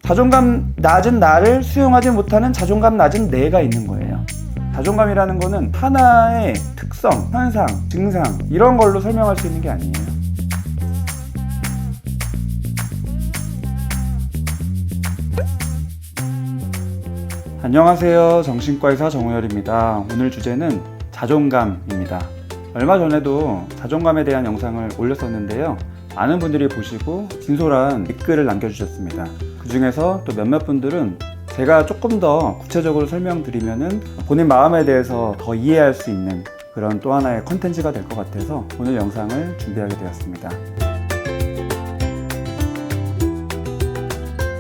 자존감 낮은 나를 수용하지 못하는 자존감 낮은 내가 있는 거예요. 자존감이라는 거는 하나의 특성, 현상, 증상 이런 걸로 설명할 수 있는 게 아니에요. 안녕하세요. 정신과 의사 정우열입니다. 오늘 주제는 자존감입니다. 얼마 전에도 자존감에 대한 영상을 올렸었는데요. 많은 분들이 보시고 진솔한 댓글을 남겨주셨습니다. 그 중에서 또 몇몇 분들은 제가 조금 더 구체적으로 설명드리면은 본인 마음에 대해서 더 이해할 수 있는 그런 또 하나의 컨텐츠가 될 것 같아서 오늘 영상을 준비하게 되었습니다.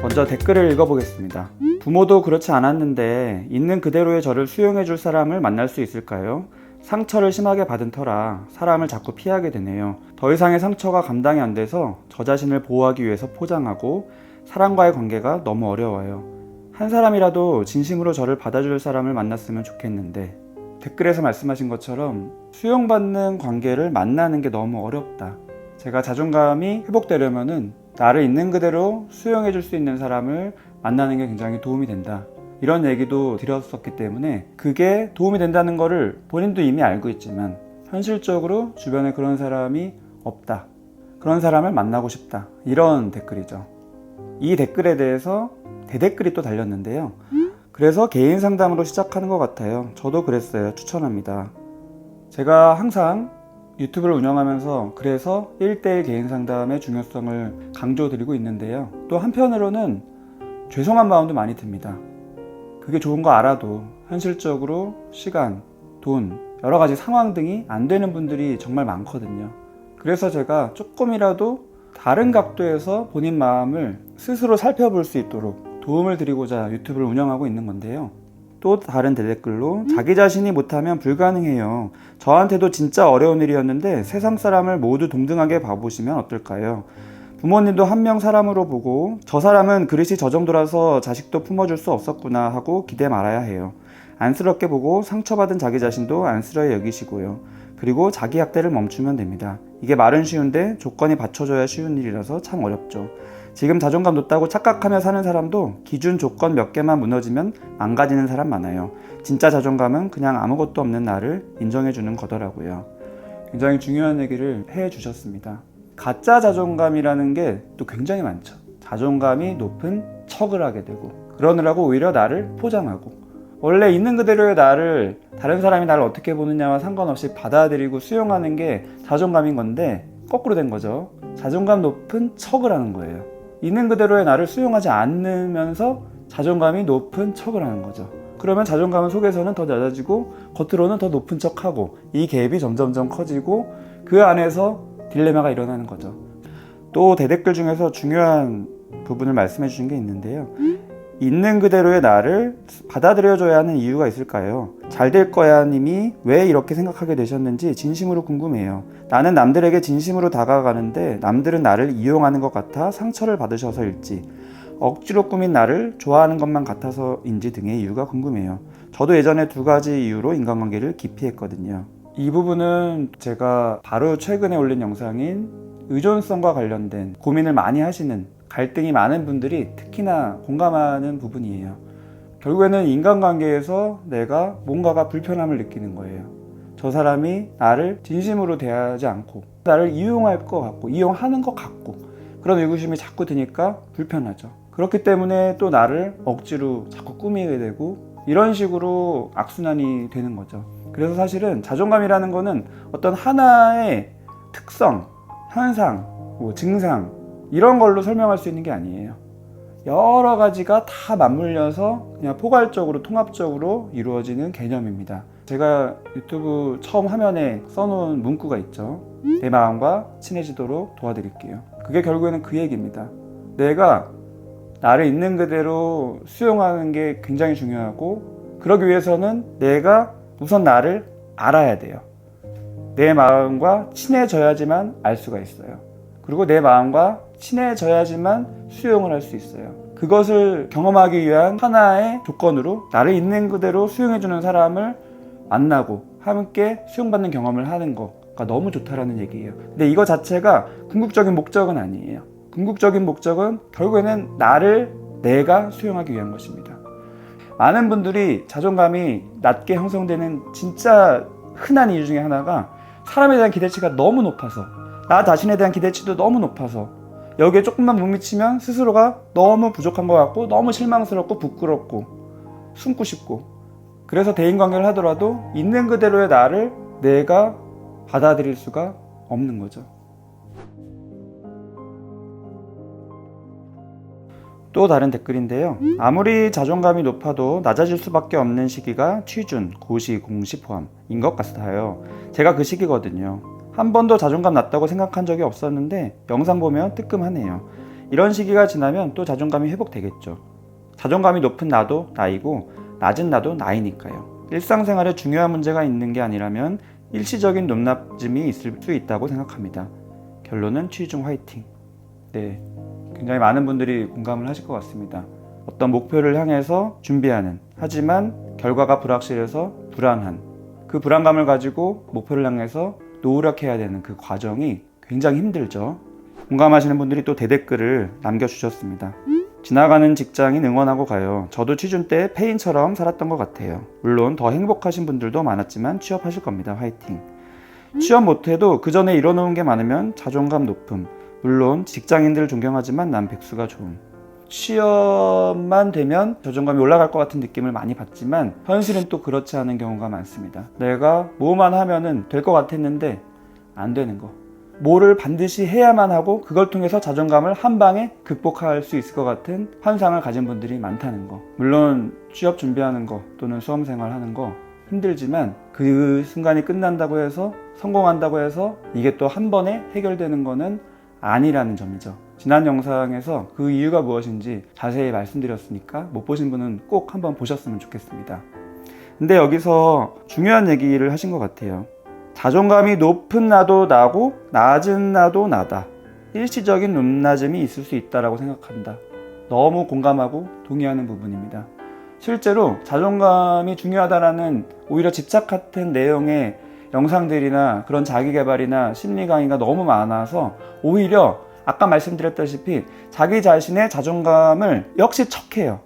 먼저 댓글을 읽어보겠습니다. 부모도 그렇지 않았는데 있는 그대로의 저를 수용해줄 사람을 만날 수 있을까요? 상처를 심하게 받은 터라 사람을 자꾸 피하게 되네요. 더 이상의 상처가 감당이 안 돼서 저 자신을 보호하기 위해서 포장하고 사람과의 관계가 너무 어려워요. 한 사람이라도 진심으로 저를 받아줄 사람을 만났으면 좋겠는데 댓글에서 말씀하신 것처럼 수용받는 관계를 만나는 게 너무 어렵다. 제가 자존감이 회복되려면은 나를 있는 그대로 수용해줄 수 있는 사람을 만나는 게 굉장히 도움이 된다. 이런 얘기도 드렸었기 때문에 그게 도움이 된다는 거를 본인도 이미 알고 있지만 현실적으로 주변에 그런 사람이 없다. 그런 사람을 만나고 싶다. 이런 댓글이죠. 이 댓글에 대해서 대댓글이 또 달렸는데요. 그래서 개인 상담으로 시작하는 것 같아요. 저도 그랬어요. 추천합니다. 제가 항상 유튜브를 운영하면서 그래서 1:1 개인 상담의 중요성을 강조드리고 있는데요. 또 한편으로는 죄송한 마음도 많이 듭니다. 그게 좋은 거 알아도 현실적으로 시간, 돈, 여러 가지 상황 등이 안 되는 분들이 정말 많거든요. 그래서 제가 조금이라도 다른 각도에서 본인 마음을 스스로 살펴볼 수 있도록 도움을 드리고자 유튜브를 운영하고 있는 건데요. 또 다른 대댓글로 자기 자신이 못하면 불가능해요. 저한테도 진짜 어려운 일이었는데 세상 사람을 모두 동등하게 봐보시면 어떨까요? 부모님도 한 명 사람으로 보고 저 사람은 그릇이 저 정도라서 자식도 품어줄 수 없었구나 하고 기대 말아야 해요. 안쓰럽게 보고 상처받은 자기 자신도 안쓰러워 여기시고요. 그리고 자기 학대를 멈추면 됩니다. 이게 말은 쉬운데 조건이 받쳐줘야 쉬운 일이라서 참 어렵죠. 지금 자존감 높다고 착각하며 사는 사람도 기준 조건 몇 개만 무너지면 망가지는 사람 많아요. 진짜 자존감은 그냥 아무것도 없는 나를 인정해주는 거더라고요. 굉장히 중요한 얘기를 해주셨습니다. 가짜 자존감이라는 게 또 굉장히 많죠. 자존감이 높은 척을 하게 되고 그러느라고 오히려 나를 포장하고 원래 있는 그대로의 나를 다른 사람이 나를 어떻게 보느냐와 상관없이 받아들이고 수용하는 게 자존감인 건데 거꾸로 된 거죠. 자존감 높은 척을 하는 거예요. 있는 그대로의 나를 수용하지 않으면서 자존감이 높은 척을 하는 거죠. 그러면 자존감은 속에서는 더 낮아지고 겉으로는 더 높은 척하고 이 갭이 점점점 커지고 그 안에서 딜레마가 일어나는 거죠. 또 대댓글 중에서 중요한 부분을 말씀해 주신 게 있는데요. 있는 그대로의 나를 받아들여줘야 하는 이유가 있을까요? 잘 될 거야 님이 왜 이렇게 생각하게 되셨는지 진심으로 궁금해요. 나는 남들에게 진심으로 다가가는데 남들은 나를 이용하는 것 같아 상처를 받으셔서일지 억지로 꾸민 나를 좋아하는 것만 같아서인지 등의 이유가 궁금해요. 저도 예전에 2가지 이유로 인간관계를 기피했거든요. 이 부분은 제가 바로 최근에 올린 영상인 의존성과 관련된 고민을 많이 하시는 갈등이 많은 분들이 특히나 공감하는 부분이에요. 결국에는 인간관계에서 내가 뭔가가 불편함을 느끼는 거예요. 저 사람이 나를 진심으로 대하지 않고 나를 이용할 것 같고 이용하는 것 같고 그런 의구심이 자꾸 드니까 불편하죠. 그렇기 때문에 또 나를 억지로 자꾸 꾸미게 되고 이런 식으로 악순환이 되는 거죠. 그래서 사실은 자존감이라는 거는 어떤 하나의 특성, 현상, 증상 이런 걸로 설명할 수 있는 게 아니에요. 여러 가지가 다 맞물려서 그냥 포괄적으로 통합적으로 이루어지는 개념입니다. 제가 유튜브 처음 화면에 써놓은 문구가 있죠. 내 마음과 친해지도록 도와드릴게요. 그게 결국에는 그 얘기입니다. 내가 나를 있는 그대로 수용하는 게 굉장히 중요하고 그러기 위해서는 내가 우선 나를 알아야 돼요. 내 마음과 친해져야지만 알 수가 있어요. 그리고 내 마음과 친해져야지만 수용을 할 수 있어요. 그것을 경험하기 위한 하나의 조건으로 나를 있는 그대로 수용해주는 사람을 만나고 함께 수용받는 경험을 하는 거가 너무 좋다라는 얘기예요. 근데 이거 자체가 궁극적인 목적은 아니에요. 궁극적인 목적은 결국에는 나를 내가 수용하기 위한 것입니다. 많은 분들이 자존감이 낮게 형성되는 진짜 흔한 이유 중에 하나가 사람에 대한 기대치가 너무 높아서, 나 자신에 대한 기대치도 너무 높아서 여기에 조금만 못 미치면 스스로가 너무 부족한 것 같고 너무 실망스럽고 부끄럽고 숨고 싶고, 그래서 대인관계를 하더라도 있는 그대로의 나를 내가 받아들일 수가 없는 거죠. 또 다른 댓글인데요. 아무리 자존감이 높아도 낮아질 수밖에 없는 시기가 취준, 고시, 공시 포함인 것 같아요. 제가 그 시기거든요. 한 번도 자존감 낮다고 생각한 적이 없었는데 영상 보면 뜨끔하네요. 이런 시기가 지나면 또 자존감이 회복되겠죠. 자존감이 높은 나도 나이고 낮은 나도 나이니까요. 일상생활에 중요한 문제가 있는 게 아니라면 일시적인 높낮짐이 있을 수 있다고 생각합니다. 결론은 취중 화이팅. 네, 굉장히 많은 분들이 공감을 하실 것 같습니다. 어떤 목표를 향해서 준비하는, 하지만 결과가 불확실해서 불안한, 그 불안감을 가지고 목표를 향해서 노력해야 되는 그 과정이 굉장히 힘들죠. 공감하시는 분들이 또 대댓글을 남겨주셨습니다. 지나가는 직장인 응원하고 가요. 저도 취준 때 폐인처럼 살았던 것 같아요. 물론 더 행복하신 분들도 많았지만 취업하실 겁니다. 화이팅. 취업 못해도 그 전에 이뤄놓은 게 많으면 자존감 높음. 물론 직장인들을 존경하지만 난 백수가 좋음. 취업만 되면 자존감이 올라갈 것 같은 느낌을 많이 받지만 현실은 또 그렇지 않은 경우가 많습니다. 내가 뭐만 하면은 될 것 같았는데 안 되는 거. 뭐를 반드시 해야만 하고 그걸 통해서 자존감을 한 방에 극복할 수 있을 것 같은 환상을 가진 분들이 많다는 거. 물론 취업 준비하는 거 또는 수험생활 하는 거 힘들지만 그 순간이 끝난다고 해서, 성공한다고 해서 이게 또 한 번에 해결되는 거는 아니라는 점이죠. 지난 영상에서 그 이유가 무엇인지 자세히 말씀드렸으니까 못 보신 분은 꼭 한번 보셨으면 좋겠습니다. 근데 여기서 중요한 얘기를 하신 것 같아요. 자존감이 높은 나도 나고 낮은 나도 나다. 일시적인 높낮음이 있을 수 있다고 생각한다. 너무 공감하고 동의하는 부분입니다. 실제로 자존감이 중요하다라는 오히려 집착 같은 내용의 영상들이나 그런 자기개발이나 심리 강의가 너무 많아서 오히려 아까 말씀드렸다시피 자기 자신의 자존감을 역시 척해요.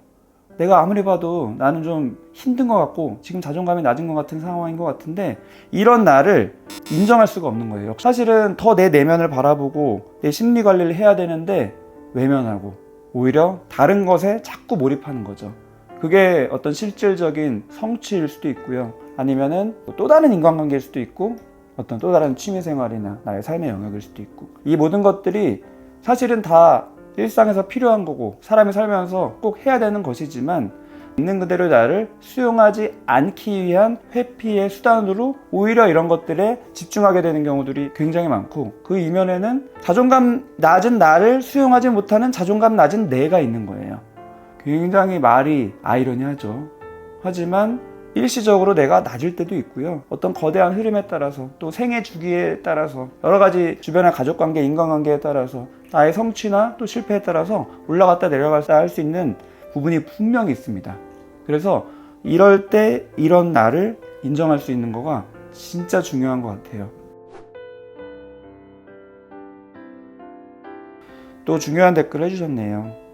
내가 아무리 봐도 나는 좀 힘든 것 같고 지금 자존감이 낮은 것 같은 상황인 것 같은데 이런 나를 인정할 수가 없는 거예요. 사실은 더 내 내면을 바라보고 내 심리 관리를 해야 되는데 외면하고 오히려 다른 것에 자꾸 몰입하는 거죠. 그게 어떤 실질적인 성취일 수도 있고요. 아니면은 또 다른 인간관계일 수도 있고 어떤 또 다른 취미생활이나 나의 삶의 영역일 수도 있고, 이 모든 것들이 사실은 다 일상에서 필요한 거고 사람이 살면서 꼭 해야 되는 것이지만 있는 그대로 나를 수용하지 않기 위한 회피의 수단으로 오히려 이런 것들에 집중하게 되는 경우들이 굉장히 많고, 그 이면에는 자존감 낮은 나를 수용하지 못하는 자존감 낮은 내가 있는 거예요. 굉장히 말이 아이러니하죠. 하지만 일시적으로 내가 낮을 때도 있고요. 어떤 거대한 흐름에 따라서 또 생애 주기에 따라서 여러 가지 주변의 가족관계, 인간관계에 따라서 나의 성취나 또 실패에 따라서 올라갔다 내려갔다 할 수 있는 부분이 분명히 있습니다. 그래서 이럴 때 이런 나를 인정할 수 있는 거가 진짜 중요한 것 같아요. 또 중요한 댓글 해주셨네요.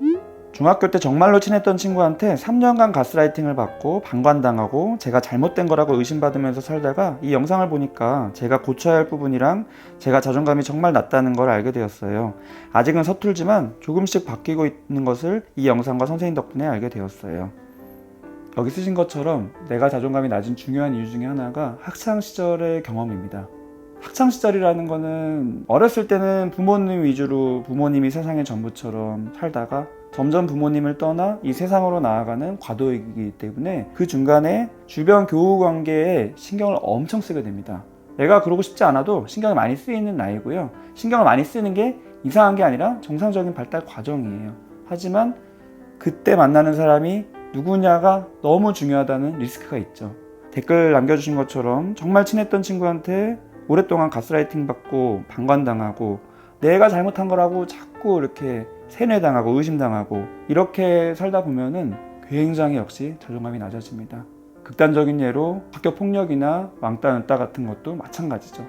중학교 때 정말로 친했던 친구한테 3년간 가스라이팅을 받고 방관당하고 제가 잘못된 거라고 의심받으면서 살다가 이 영상을 보니까 제가 고쳐야 할 부분이랑 제가 자존감이 정말 낮다는 걸 알게 되었어요. 아직은 서툴지만 조금씩 바뀌고 있는 것을 이 영상과 선생님 덕분에 알게 되었어요. 여기 쓰신 것처럼 내가 자존감이 낮은 중요한 이유 중에 하나가 학창시절의 경험입니다. 학창시절이라는 거는 어렸을 때는 부모님 위주로 부모님이 세상의 전부처럼 살다가 점점 부모님을 떠나 이 세상으로 나아가는 과도이기 때문에 그 중간에 주변 교우관계에 신경을 엄청 쓰게 됩니다. 내가 그러고 싶지 않아도 신경이 많이 쓰이는 나이고요. 신경을 많이 쓰는 게 이상한 게 아니라 정상적인 발달 과정이에요. 하지만 그때 만나는 사람이 누구냐가 너무 중요하다는 리스크가 있죠. 댓글 남겨주신 것처럼 정말 친했던 친구한테 오랫동안 가스라이팅 받고 방관당하고 내가 잘못한 거라고 자꾸 이렇게 세뇌당하고 의심당하고 이렇게 살다 보면은 굉장히 역시 자존감이 낮아집니다. 극단적인 예로 학교 폭력이나 왕따 은따 같은 것도 마찬가지죠.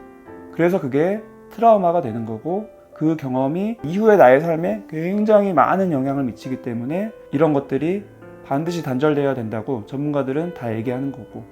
그래서 그게 트라우마가 되는 거고 그 경험이 이후의 나의 삶에 굉장히 많은 영향을 미치기 때문에 이런 것들이 반드시 단절되어야 된다고 전문가들은 다 얘기하는 거고,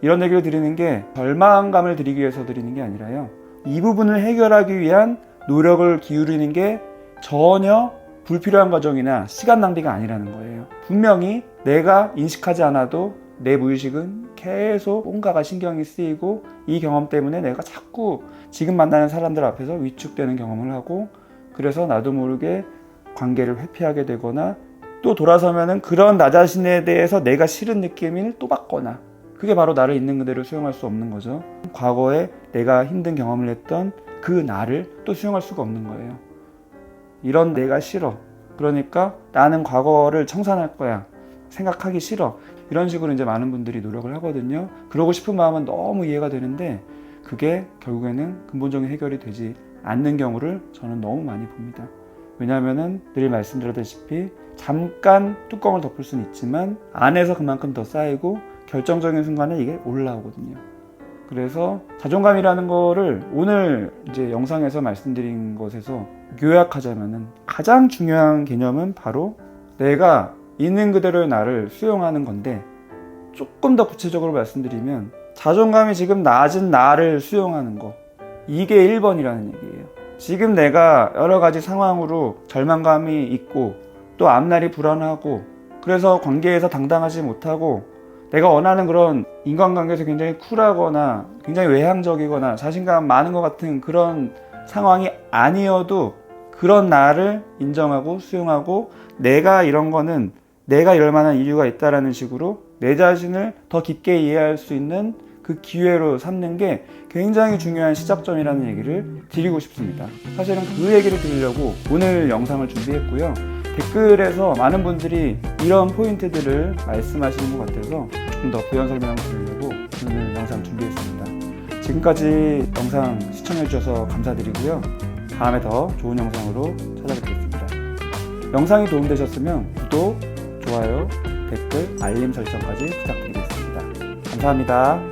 이런 얘기를 드리는 게 절망감을 드리기 위해서 드리는 게 아니라요, 이 부분을 해결하기 위한 노력을 기울이는 게 전혀 불필요한 과정이나 시간 낭비가 아니라는 거예요. 분명히 내가 인식하지 않아도 내 무의식은 계속 뭔가가 신경이 쓰이고, 이 경험 때문에 내가 자꾸 지금 만나는 사람들 앞에서 위축되는 경험을 하고, 그래서 나도 모르게 관계를 회피하게 되거나, 또 돌아서면은 그런 나 자신에 대해서 내가 싫은 느낌을 또 받거나, 그게 바로 나를 있는 그대로 수용할 수 없는 거죠. 과거에 내가 힘든 경험을 했던 그 나를 또 수용할 수가 없는 거예요. 이런 내가 싫어, 그러니까 나는 과거를 청산할 거야, 생각하기 싫어, 이런 식으로 이제 많은 분들이 노력을 하거든요. 그러고 싶은 마음은 너무 이해가 되는데 그게 결국에는 근본적인 해결이 되지 않는 경우를 저는 너무 많이 봅니다. 왜냐하면은 늘 말씀드렸다시피 잠깐 뚜껑을 덮을 수는 있지만 안에서 그만큼 더 쌓이고 결정적인 순간에 이게 올라오거든요. 그래서 자존감이라는 거를 오늘 이제 영상에서 말씀드린 것에서 요약하자면은 가장 중요한 개념은 바로 내가 있는 그대로의 나를 수용하는 건데, 조금 더 구체적으로 말씀드리면 자존감이 지금 낮은 나를 수용하는 거, 이게 1번이라는 얘기예요. 지금 내가 여러 가지 상황으로 절망감이 있고 또 앞날이 불안하고, 그래서 관계에서 당당하지 못하고 내가 원하는 그런 인간관계에서 굉장히 쿨하거나 굉장히 외향적이거나 자신감 많은 것 같은 그런 상황이 아니어도 그런 나를 인정하고 수용하고, 내가 이런 거는 내가 이럴 만한 이유가 있다라는 식으로 내 자신을 더 깊게 이해할 수 있는 그 기회로 삼는 게 굉장히 중요한 시작점이라는 얘기를 드리고 싶습니다. 사실은 그 얘기를 드리려고 오늘 영상을 준비했고요. 댓글에서 많은 분들이 이런 포인트들을 말씀하시는 것 같아서 조금 더 부연 설명을 드리려고 오늘 영상 준비했습니다. 지금까지 영상 시청해주셔서 감사드리고요. 다음에 더 좋은 영상으로 찾아뵙겠습니다. 영상이 도움되셨으면 구독, 좋아요, 댓글, 알림 설정까지 부탁드리겠습니다. 감사합니다.